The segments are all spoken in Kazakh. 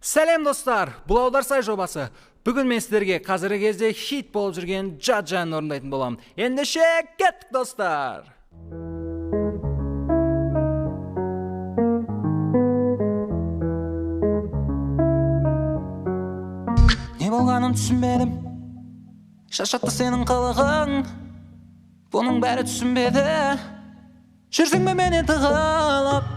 Сәлем достар, бұл Аударсай жобасы. Бүгін мен сіздерге қазіргі кезде хит болып жүрген жат жанын орындайтын болам. Ендеше кеттік достар. Не болғанын түсінбедім, шаршатты сенің қылығың, бұның бәрі түсінбеді. Жүрсің бе менен тығылып,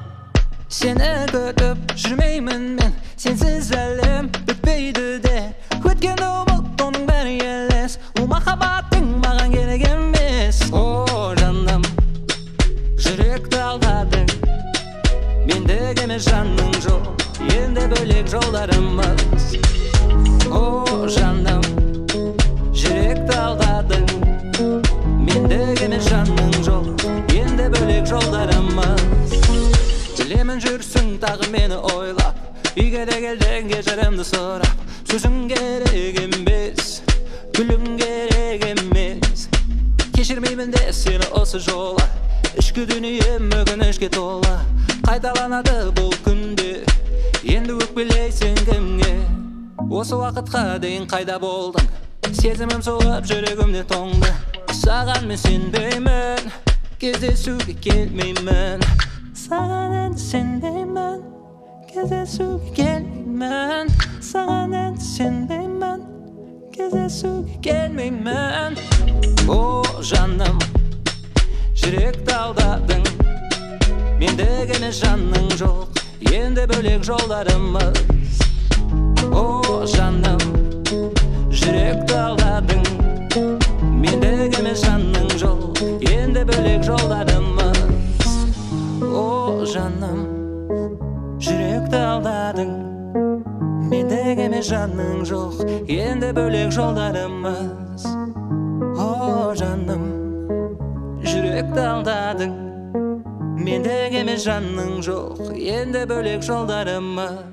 сені күтіп жүрмеймін мен, сенсіз әлем бітпейді де. Өткен ұмыт, оның бәрі елес, ол махаббатың маған керек емес. О жаным, жүректі алдадың, мендік емес жаның жоқ, енді бөлек жолдарымыз. О жаным, жүректі алдадың, мендік емес жаның жоқ, енді бөлек жолдарымыз. Білемін жүрсің тағы мені ойлап, үйге де келдің кешірімді сұрап. Сөзің керек емес, гүлің керек емес. Кешірмеймін де сені осы жолы, ішкі дүнием өкінішке толы. Қайталанады бұл күнде, енді өкпелейсің кімге? Осы уақытқа дейін қайда болдың? Сезімім соғып жүрегімде тоңды. Саған мен сенбеймін, кездесуге келмеймін. Саған енді сенбеймін, кездесуге келмеймін. Саған енді сенбеймін, кездесуге келмеймін. О жаным, жүректі алдадың, мендік емес жаның жоқ, енді бөлек жолдарымыз. О жаным, жүректі алдадың, мендік емес жаның жоқ, енді бөлек жолдарымыз. О жаным, жүректі алдадың, мендік емес жаның жоқ, енді бөлек жолдарымыз. О жаным, жүректі алдадың, мендік емес жаның жоқ, енді бөлек жолдарымыз.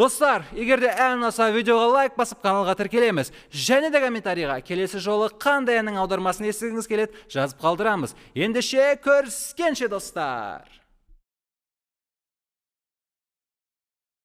Достар, егерде ән ұнаса видеоға лайк басып каналға тіркелеміз. Және де комментарийға келесі жолы қандай әннің аудармасын естігіңіз келеді жазып қалдырамыз. Ендеше көріскенше достар.